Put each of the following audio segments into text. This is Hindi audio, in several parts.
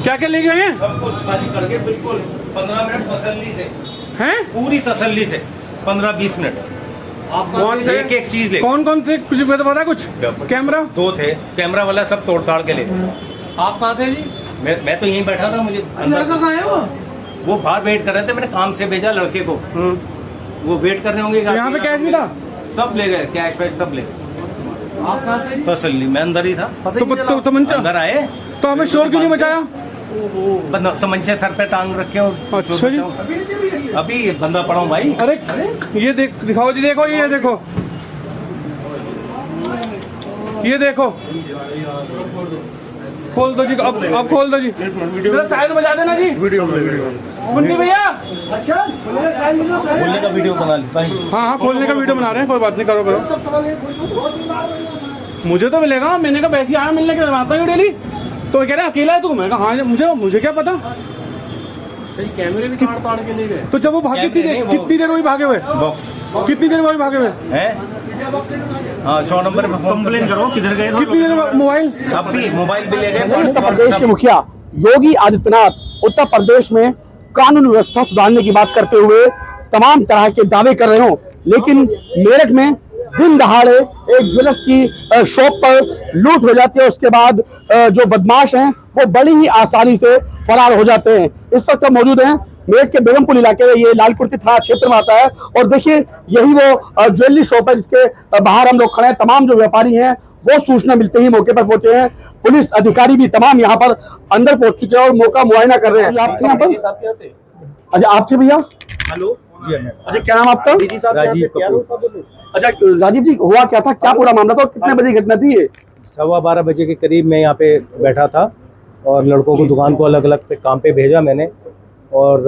क्या क्या ले गए हैं? सब कुछ खाली करके बिल्कुल 15 मिनट तसल्ली से हैं? पूरी तसल्ली से 15-20 मिनट कौन थे? एक एक चीज ले। कौन कौन थे? कुछ पता कुछ? कैमरा 2 थे, कैमरा वाला सब तोड़ ताड़ के ले। आप कहाँ थे जी? मैं तो यहीं बैठा था। मुझे लड़का कहाँ है वो बाहर वेट कर रहे थे। मैंने काम से भेजा लड़के को, वो वेट करने होंगे। तो यहाँ पे कैश भी था? सब ले गए, कैश वैश सब ले गए। आप कहाँ थे? तसल्ली मैं अंदर ही था। तो तमंचा अंदर आए तो हमें शोर क्यों नहीं मचाया? तमंचे सर पे टांग रखे और अच्छा जी। अभी बंदा पड़ा हूँ भाई। अरे ये दिखाओ जी, देखो ये देखो, ये देखो, खोल दो जी। अब खोल दो जी, साइड में जा देना जी। मुन्नी भैया अच्छा बोलने का वीडियो बना ली भाई। हाँ खोलने का वीडियो बना रहे हैं, कोई बात नहीं, करो। मुझे तो मिलेगा, मैंने कहा वैसे आया मिलने के लिए आता हूँ डेली। तो कह रहा अकेला है तू? मैं कहा हाँ, मुझे क्या पता। कैमरे भी ताड़ के ले गए। तो जब वो भागे कितनी देर वही भागे हुए? कितनी देर वही भागे हुए हैं? हाँ 100 नंबर पे कंप्लेन करो। किधर गए? कितनी देर? मोबाइल अब भी मोबाइल भी ले गए। उत्तर प्रदेश के मुखिया योगी आदित्यनाथ उत्तर प्रदेश में कानून व्यवस्था सुधारने की बात करते हुए तमाम तरह के दावे कर रहे हो, लेकिन मेरठ में दिन दहाड़े एक ज्वेलर्स की शॉप पर लूट हो जाती है। उसके बाद जो बदमाश हैं वो बड़ी ही आसानी से फरार हो जाते हैं। इस वक्त हम मौजूद हैं मेरठ के बेगमपुर इलाके में, ये लालकुर्ती थाना क्षेत्र में आता है। और देखिए यही वो ज्वेलरी शॉप है जिसके बाहर हम लोग खड़े हैं। तमाम जो व्यापारी हैं वो सूचना मिलते ही मौके पर पहुंचे हैं। पुलिस अधिकारी भी तमाम यहाँ पर अंदर पहुंच चुके हैं और मौका मुआयना कर रहे हैं। आपके यहाँ पर? अच्छा आपसे भैया, हेलो जी। अच्छा क्या नाम आपका? राजीव कपूर। अच्छा राजीव जी, हुआ क्या था, क्या पूरा मामला था और कितने बजे घटना थी ये? 12:15 बजे के करीब मैं यहाँ पे बैठा था और लड़कों को दुकान को अलग अलग पे काम पे भेजा मैंने। और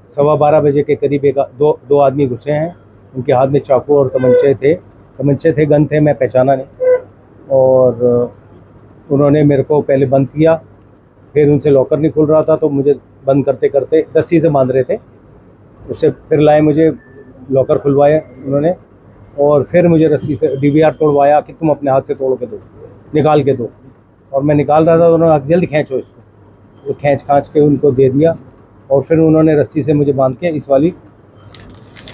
12:15 बजे के करीब दो आदमी घुसे हैं। उनके हाथ में चाकू और तमंचे थे, गन थे, मैं पहचाना नहीं। और उन्होंने मेरे को पहले बंद किया, फिर उनसे लॉकर नहीं खुल रहा था तो मुझे बंद करते करते रस्सी से बांध रहे थे। उससे फिर लाए, मुझे लॉकर खुलवाया उन्होंने और फिर मुझे रस्सी से DVR तोड़वाया कि तुम अपने हाथ से तोड़ के दो, निकाल के दो। और मैं निकाल रहा था तो उन्होंने जल्दी खींचो इसको, तो खींच के उनको दे दिया। और फिर उन्होंने रस्सी से मुझे बांध के इस वाली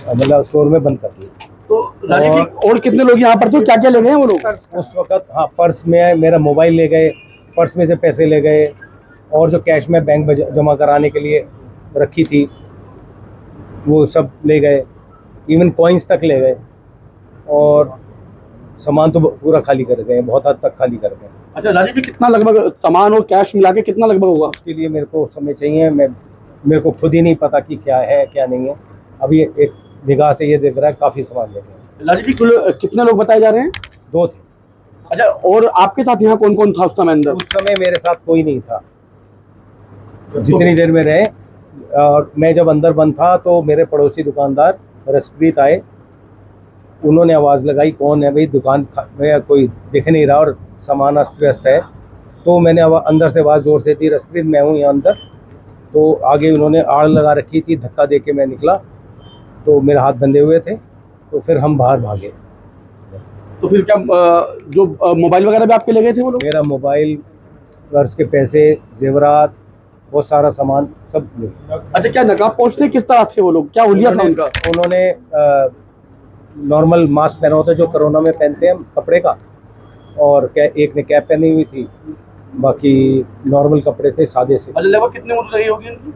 मतलब स्टोर में बंद कर दिया। तो राजीव जी और कितने लोग यहाँ पर थे, क्या क्या ले गए हैं वो लोग? उस वक्त हाँ, पर्स में मेरा मोबाइल ले गए, पर्स में से पैसे ले गए और जो कैश में बैंक में जमा कराने के लिए रखी थी वो सब ले गए, इवन कॉइन्स तक ले गए। और सामान तो पूरा खाली कर गए, बहुत हद तक खाली कर गए। अच्छा राजीव जी, कितना लगभग सामान और कैश मिला के कितना लगभग होगा? उसके लिए मेरे को समय चाहिए। मेरे को खुद ही नहीं पता कि क्या है क्या नहीं है। अभी एक निगाह से ये देख रहा है काफ़ी सामान ले गए। राजीव जी कुल कितने लोग बताए जा रहे हैं? 2 थे। अच्छा और आपके साथ यहाँ कौन कौन था उस समय अंदर? उस समय मेरे साथ कोई नहीं था जितनी देर में रहे। और मैं जब अंदर बंद था तो मेरे पड़ोसी दुकानदार रसप्रीत आए, उन्होंने आवाज़ लगाई कौन है भाई, दुकान में कोई दिख नहीं रहा और सामान अस्त व्यस्त है। तो मैंने अंदर से आवाज़ जोर से दी, रसप्रीत मैं हूँ यहाँ अंदर। तो आगे उन्होंने आड़ लगा रखी थी, धक्का दे के मैं निकला तो मेरे हाथ बंधे हुए थे। तो फिर हम बाहर भागे। तो फिर क्या जो मोबाइल वगैरह भी आपके ले गए थे वो लोग? मेरा मोबाइल, पर्स के पैसे, जेवरात, बहुत सारा सामान सब ले। अच्छा क्या नकाबपोश थे, किस तरह थे वो लोग, क्या हुलिया था उनका? उन्होंने नॉर्मल मास्क पहना होता है जो कोरोना में पहनते हैं कपड़े का, और एक ने कैप पहनी हुई थी, बाकी नॉर्मल कपड़े थे सादे से। अच्छा लगभग कितनी उम्र रही होगी उनकी?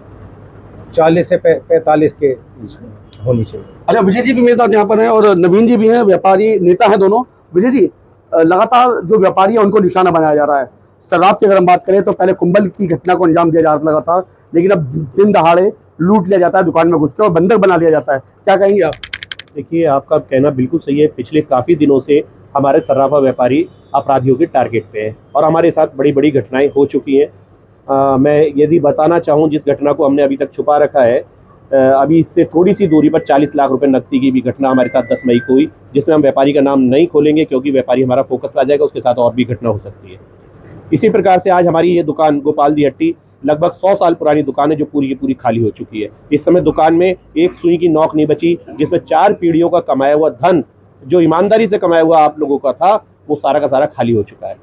40 से 45 के बीच में होनी चाहिए। अच्छा विजय जी भी मेरे साथ यहाँ पर हैं और नवीन जी भी हैं, व्यापारी नेता हैं दोनों। विजय जी लगातार जो व्यापारी है उनको निशाना बनाया जा रहा है। सर्राफ की अगर हम बात करें तो पहले कुंभल की घटना को अंजाम दिया जा रहा था लगातार, लेकिन अब दिन दहाड़े लूट लिया जाता है, दुकान में घुस के और बंधक बना लिया जाता है। क्या कहेंगे आप? देखिए आपका कहना बिल्कुल सही है। पिछले काफ़ी दिनों से हमारे सर्राफा व्यापारी अपराधियों के टारगेट पे हैं और हमारे साथ बड़ी बड़ी घटनाएं हो चुकी हैं। मैं यदि बताना चाहूँ जिस घटना को हमने अभी तक छुपा रखा है, अभी इससे थोड़ी सी दूरी पर 40 लाख रुपए नकदी की भी घटना हमारे साथ 10 मई को हुई, जिसमें हम व्यापारी का नाम नहीं खोलेंगे क्योंकि व्यापारी हमारा फोकस ला जाएगा, उसके साथ और भी घटना हो सकती है। इसी प्रकार से आज हमारी ये दुकान गोपाल दी हट्टी लगभग 100 साल पुरानी दुकान है जो पूरी की पूरी खाली हो चुकी है। इस समय दुकान में एक सुई की नोक नहीं बची, जिसमें 4 पीढ़ियों का कमाया हुआ धन जो ईमानदारी से कमाया हुआ आप लोगों का था वो सारा का सारा खाली हो चुका है।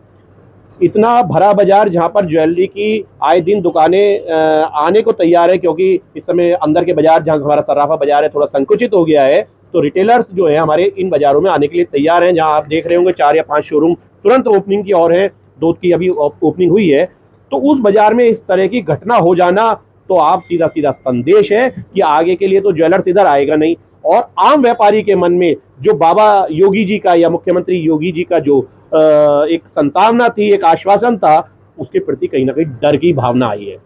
इतना भरा बाजार जहां पर ज्वेलरी की आए दिन दुकानें आने को तैयार है, क्योंकि इस समय अंदर के बाजार जहां हमारा सर्राफा बाजार है थोड़ा संकुचित हो गया है, तो रिटेलर्स जो है हमारे इन बाजारों में आने के लिए तैयार हैं। जहां आप देख रहे होंगे 4 या 5 शोरूम तुरंत ओपनिंग की ओर है, 2 की अभी ओपनिंग हुई है। तो उस बाजार में इस तरह की घटना हो जाना तो आप सीधा सीधा संदेश है कि आगे के लिए तो ज्वेलर्स इधर आएगा नहीं, और आम व्यापारी के मन में जो बाबा योगी जी का या मुख्यमंत्री योगी जी का जो एक संतावना थी, एक आश्वासन था, उसके प्रति कहीं ना कहीं डर की भावना आई है।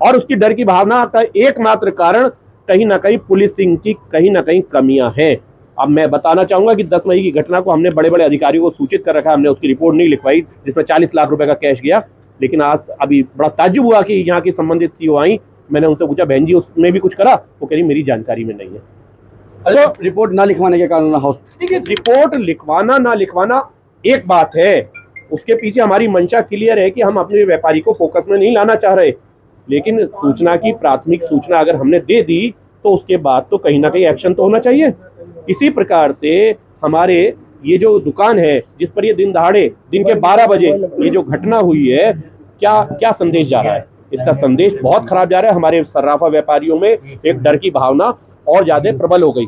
और उसकी डर की भावना का एकमात्र कारण कहीं ना कहीं पुलिसिंग की कहीं ना कहीं कमियां हैं। अब मैं बताना चाहूंगा कि 10 मई की घटना को हमने बड़े बड़े अधिकारियों को सूचित कर रखा है, हमने उसकी रिपोर्ट नहीं लिखवाई जिसमें 40 लाख रुपए का कैश गया। लेकिन आज अभी बड़ा ताज्जुब हुआ कि यहाँ की संबंधित सीओ आई, मैंने उनसे पूछा बहन जी उसमें भी कुछ करा, वो कह रही मेरी जानकारी में नहीं है। तो रिपोर्ट ना लिखवाने के कारण हाउस, देखिए रिपोर्ट लिखवाना ना लिखवाना एक बात है, उसके पीछे हमारी मंशा क्लियर है कि हम अपने व्यापारी को फोकस में नहीं लाना चाह रहे, लेकिन सूचना की प्राथमिक सूचना अगर हमने दे दी तो उसके बाद तो कहीं ना कहीं एक्शन तो होना चाहिए। इसी प्रकार से हमारे ये जो दुकान है जिस पर ये दिन दहाड़े दिन के 12 बजे ये जो घटना हुई है, क्या संदेश जा रहा है? इसका संदेश बहुत खराब जा रहा है। हमारे सर्राफा व्यापारियों में एक डर की भावना और ज्यादा प्रबल हो गई,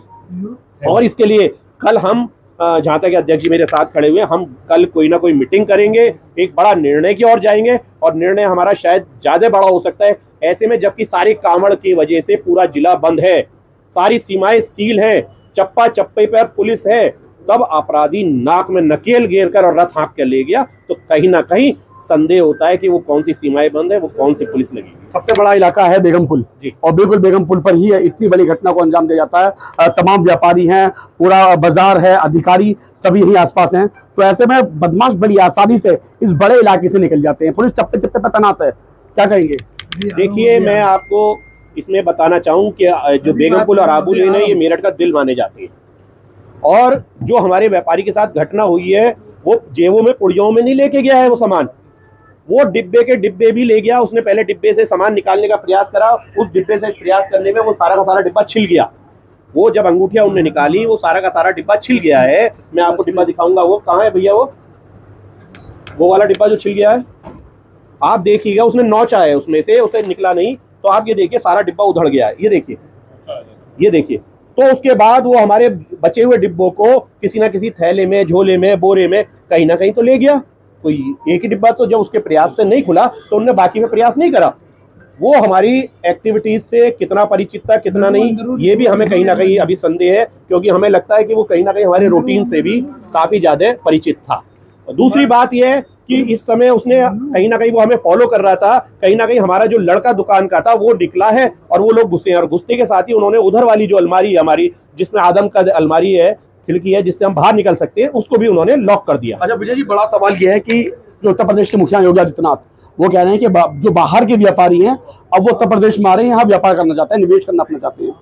और इसके लिए कल हम जहाँ तक अध्यक्ष जी मेरे साथ खड़े हुए हैं, हम कल कोई ना कोई मीटिंग करेंगे, एक बड़ा निर्णय की ओर जाएंगे, और निर्णय हमारा शायद ज्यादा बड़ा हो सकता है। ऐसे में जबकि सारी कांवड़ की वजह से पूरा जिला बंद है, सारी सीमाएं सील हैं, चप्पा चप्पे पर पुलिस है, तब अपराधी नाक में नकेल घेर कर और रथ हाँक कर ले गया, तो कहीं ना कहीं संदेह होता है कि वो कौन सी सीमाएं बंद है, वो कौन सी पुलिस लगेगी। सबसे बड़ा इलाका है बेगमपुल जी, और बिल्कुल बेगमपुल पर ही इतनी बड़ी घटना को अंजाम दिया जाता है। तमाम व्यापारी हैं, पूरा बाजार है, अधिकारी सभी यहीं आसपास हैं, तो ऐसे में बदमाश बड़ी आसानी से इस बड़े इलाके से निकल जाते हैं। पुलिस चप्पे चप्पे पर तैनात है, क्या कहेंगे? देखिए मैं आपको इसमें बताना चाहूँ कि जो बेगमपुल और आबू लेन है ये मेरठ का दिल माने जाते हैं, और जो हमारे व्यापारी के साथ घटना हुई है वो जेबों में पुड़ियों में नहीं लेके गया है वो सामान, वो डिब्बे के डिब्बे भी ले गया। उसने पहले डिब्बे से सामान निकालने का प्रयास करा, उस डिब्बे से प्रयास करने में वो सारा का सारा डिब्बा छिल गया। वो जब अंगूठियां उनने निकाली वो सारा का सारा डिब्बा छिल गया है। मैं आपको डिब्बा दिखाऊंगा, वो कहाँ है भैया, वो वाला डिब्बा जो छिल गया है आप देखिएगा, उसने नोचा है उसमें से, उसे निकला नहीं, तो आप ये देखिए सारा डिब्बा उधड़ गया है, ये देखिए, ये देखिए। तो उसके बाद वो हमारे बचे हुए डिब्बों को किसी ना किसी थैले में, झोले में, बोरे में कहीं ना कहीं तो ले गया। कोई एक ही डिब्बा तो जब उसके प्रयास से नहीं खुला तो उन्होंने बाकी में प्रयास नहीं करा। वो हमारी एक्टिविटीज से कितना परिचित था कितना नहीं, ये भी हमें कहीं ना कहीं अभी संदेह है, क्योंकि हमें लगता है कि वो कहीं ना कहीं हमारे रूटीन से भी काफी ज्यादा परिचित था। और दूसरी बात यह है कि इस समय उसने कहीं ना कहीं वो हमें फॉलो कर रहा था, कहीं ना कहीं हमारा जो लड़का दुकान का था वो निकला है और वो लोग घुसे हैं, और घुसने के साथ ही उन्होंने उधर वाली जो अलमारी है हमारी, जिसमें आदम का अलमारी है, खिड़की है जिससे हम बाहर निकल सकते हैं, उसको भी उन्होंने लॉक कर दिया। अच्छा विजय जी, बड़ा सवाल यह है कि जो उत्तर प्रदेश के मुखिया योगी आदित्यनाथ वो कह रहे हैं कि जो बाहर के व्यापारी हैं अब वो उत्तर प्रदेश में आ रहे हैं, यहाँ व्यापार करना चाहते हैं, निवेश करना अपना चाहते हैं,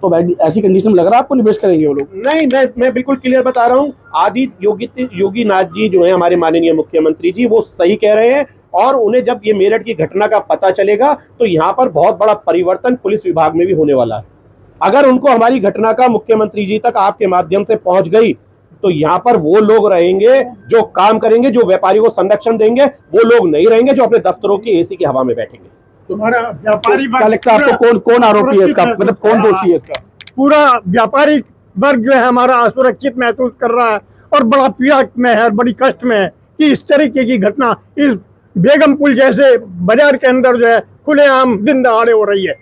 तो ऐसी कंडीशन में लग रहा है आपको निवेश करेंगे वो लोग? नहीं, मैं बिल्कुल क्लियर बता रहा हूँ। आदि योगी नाथ जी जो है हमारे माननीय मुख्यमंत्री जी, वो सही कह रहे हैं, और उन्हें जब ये मेरठ की घटना का पता चलेगा तो यहाँ पर बहुत बड़ा परिवर्तन पुलिस विभाग में भी होने वाला है। अगर उनको हमारी घटना का मुख्यमंत्री जी तक आपके माध्यम से पहुंच गई तो यहाँ पर वो लोग रहेंगे जो काम करेंगे, जो व्यापारी को संरक्षण देंगे, वो लोग नहीं रहेंगे जो अपने दफ्तरों की एसी की हवा में बैठेंगे। तुम्हारा व्यापारी क्या लगता है आपको, कौन आरोपी है इसका, मतलब कौन दोषी है इसका? पूरा व्यापारी वर्ग जो है हमारा असुरक्षित महसूस कर रहा है और बड़ा पीड़ा में है, बड़ी कष्ट में है कि इस तरीके की घटना इस बेगमपुल जैसे बाजार के अंदर जो है खुलेआम दिन दहाड़े हो रही है।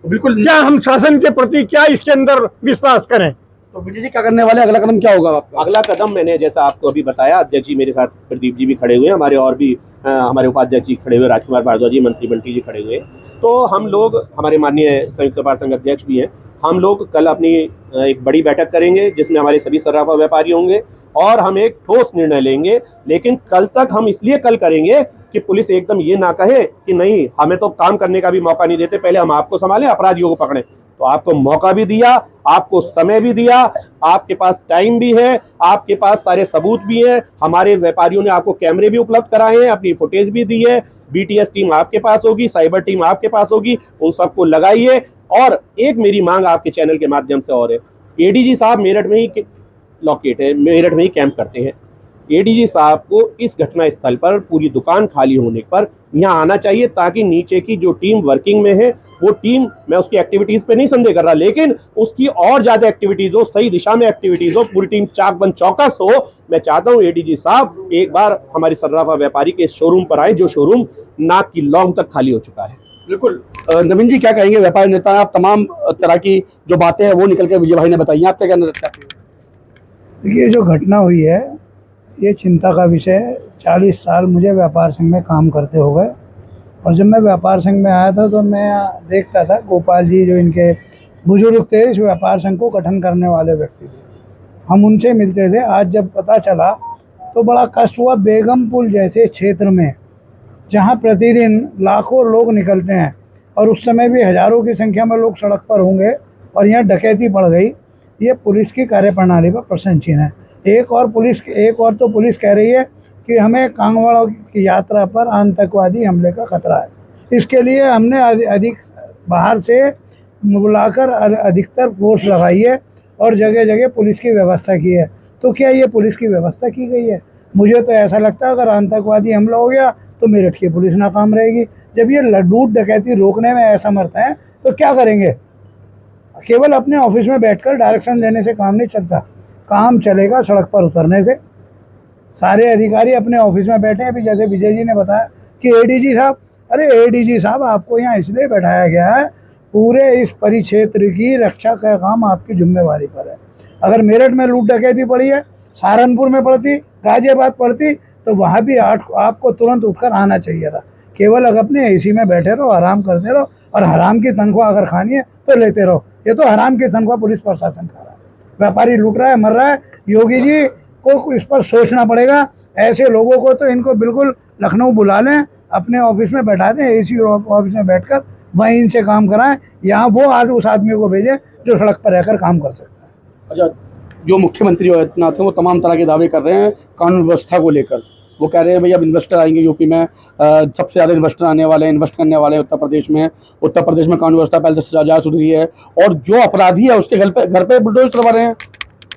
बिल्कुल, क्या हम शासन के प्रति क्या इसके अंदर विश्वास करें? तो विजय जी क्या करने वाले, अगला कदम क्या होगा आपका? अगला कदम मैंने जैसा आपको अभी बताया, अध्यक्ष जी मेरे साथ प्रदीप जी भी खड़े हुए हैं, हमारे और भी हमारे उपाध्यक्ष जी खड़े हुए, राजकुमार भारद्वाज जी, मंत्री बंटी जी खड़े हुए हैं। तो हम लोग, हमारे माननीय संयुक्त व्यापार संघ अध्यक्ष भी हैं, हम लोग कल अपनी एक बड़ी बैठक करेंगे जिसमें हमारे सभी सर्राफा व्यापारी होंगे और हम एक ठोस निर्णय लेंगे। लेकिन कल तक हम इसलिए कल करेंगे कि पुलिस एकदम ये ना कहे कि नहीं हमें तो काम करने का भी मौका नहीं देते, पहले हम आपको संभालें, अपराधियों को पकड़ें। तो आपको मौका भी दिया, आपको समय भी दिया, आपके पास टाइम भी है, आपके पास सारे सबूत भी हैं, हमारे व्यापारियों ने आपको कैमरे भी उपलब्ध कराए हैं, अपनी फुटेज भी दी है, बीटीएस टीम आपके पास होगी, साइबर टीम आपके पास होगी, उन सबको लगाइए। और एक मेरी मांग आपके चैनल के माध्यम से और है, एडीजी साहब मेरठ में ही लॉकेट है, मेरठ में ही कैंप करते हैं, एडीजी साहब को इस घटना स्थल पर पूरी दुकान खाली होने पर यहाँ आना चाहिए, ताकि नीचे की जो टीम वर्किंग में है वो टीम, मैं उसकी एक्टिविटीज पे नहीं संदेह कर रहा, लेकिन उसकी और ज्यादा एक्टिविटीज हो, सही दिशा में एक्टिविटीज हो, पूरी टीम चाक बंद चौकस हो। मैं चाहता हूँ एडीजी साहब एक बार हमारी सर्राफा व्यापारी के इस शोरूम पर आए, जो शोरूम नाक की लौंग तक खाली हो चुका है। बिल्कुल। नवीन जी क्या कहेंगे, व्यापारी नेता आप तमाम तरह की जो बातें हैं वो निकल के विजय भाई ने बताई, आप क्या कहना चाहते हैं? देखिए, जो घटना हुई है ये चिंता का विषय है। 40 साल मुझे व्यापार संघ में काम करते हो गए, और जब मैं व्यापार संघ में आया था तो मैं देखता था गोपाल जी जो इनके बुजुर्ग थे, इस व्यापार संघ को गठन करने वाले व्यक्ति थे, हम उनसे मिलते थे। आज जब पता चला तो बड़ा कष्ट हुआ। बेगमपुल जैसे क्षेत्र में जहां प्रतिदिन लाखों लोग निकलते हैं और उस समय भी हज़ारों की संख्या में लोग सड़क पर होंगे और यहाँ डकैती बढ़ गई, ये पुलिस की कार्यप्रणाली पर प्रश्न चिन्ह है। एक और तो पुलिस कह रही है कि हमें कांगवाड़ा की यात्रा पर आतंकवादी हमले का खतरा है। इसके लिए हमने अधिक बाहर से बुलाकर अधिकतर फोर्स लगाई है और जगह जगह पुलिस की व्यवस्था की है। तो क्या ये पुलिस की व्यवस्था की गई है? मुझे तो ऐसा लगता है अगर आतंकवादी हमला हो गया तो मेरठ की पुलिस नाकाम रहेगी। जब ये लूट डकैती रोकने में असमर्थ हैं तो क्या करेंगे? केवल अपने ऑफिस में बैठकर डायरेक्शन देने से काम नहीं चलता, काम चलेगा सड़क पर उतरने से। सारे अधिकारी अपने ऑफिस में बैठे हैं। अभी जैसे विजय जी ने बताया कि एडीजी साहब, अरे एडीजी साहब आपको यहाँ इसलिए बैठाया गया है, पूरे इस परिक्षेत्र की रक्षा का काम आपकी जिम्मेवारी पर है। अगर मेरठ में लूट डकैती पड़ी है, सहारनपुर में पड़ती, गाजियाबाद पड़ती, तो वहाँ भी आपको तुरंत उठकर आना चाहिए था। केवल अगर अपने एसी में बैठे रहो, आराम करते रहो, और हराम की तनख्वाह अगर खानी है तो लेते रहो। ये तो हराम की तनख्वाह पुलिस प्रशासन खा रहा है, व्यापारी लूट रहा है, मर रहा है। योगी जी को इस पर सोचना पड़ेगा। ऐसे लोगों को तो इनको बिल्कुल लखनऊ बुला लें, अपने ऑफिस में बैठा दें, एसी ऑफिस में बैठकर वहीं इनसे काम कराएं। यहाँ वो उस आदमी को भेजें जो सड़क पर रहकर काम कर सकता है। अच्छा, जो मुख्यमंत्री आदित्यनाथ हैं वो तमाम तरह के दावे कर रहे हैं कानून व्यवस्था को लेकर। वो कह रहे हैं भाई अब इन्वेस्टर आएंगे यूपी में, सबसे ज़्यादा इन्वेस्टर आने वाले हैं, इन्वेस्ट करने वाले हैं उत्तर प्रदेश में कानून व्यवस्था पहले से ज़्यादा सुधरी है, और जो अपराधी है उसके घर पे बुलडोजर चलवा रहे हैं।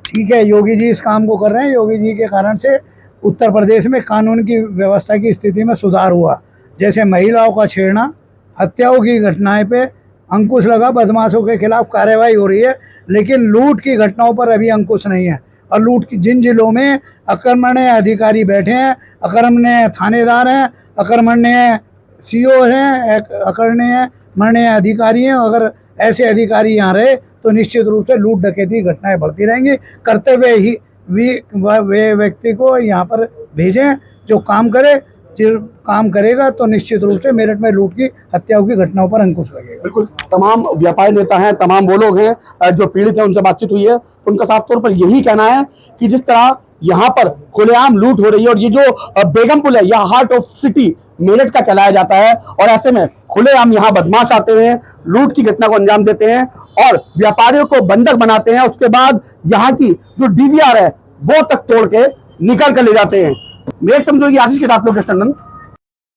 ठीक है, योगी जी इस काम को कर रहे हैं। योगी जी के कारण से उत्तर प्रदेश में कानून की व्यवस्था की स्थिति में सुधार हुआ। जैसे महिलाओं का छेड़ना, हत्याओं की घटनाएं पे अंकुश लगा, बदमाशों के खिलाफ कार्रवाई हो रही है, लेकिन लूट की घटनाओं पर अभी अंकुश नहीं है। और लूट की जिन जिलों में अकर्मण्य अधिकारी बैठे हैं, अकर्मण्य थानेदार हैं, अकर्मण्य सीओ हैं, अकर्मण्य अधिकारी हैं, अगर ऐसे अधिकारी यहाँ रहे तो निश्चित रूप से लूट डकैती घटनाएं बढ़ती रहेंगी। करते हुए ही वे व्यक्ति को यहाँ पर भेजें जो काम करे। जो काम करेगा तो निश्चित रूप से मेरठ में लूट की हत्याओं की घटनाओं पर अंकुश लगेगा। बिल्कुल, तमाम व्यापारी नेता हैं, तमाम वो लोग हैं जो पीड़ित हैं, उनसे बातचीत हुई है, उनका साफ तौर पर यही कहना है कि जिस तरह यहाँ पर खुलेआम लूट हो रही है, और ये जो बेगमपुल है यह हार्ट ऑफ सिटी मेरठ का कहलाया जाता है, और ऐसे में खुलेआम यहाँ बदमाश आते हैं, लूट की घटना को अंजाम देते हैं और व्यापारियों को बंधक बनाते हैं। उसके बाद यहाँ की जो डीवीआर है वो तक तोड़ के निकल कर ले जाते हैं। मेरठ से आशीष के साथ लोकेश टंडन,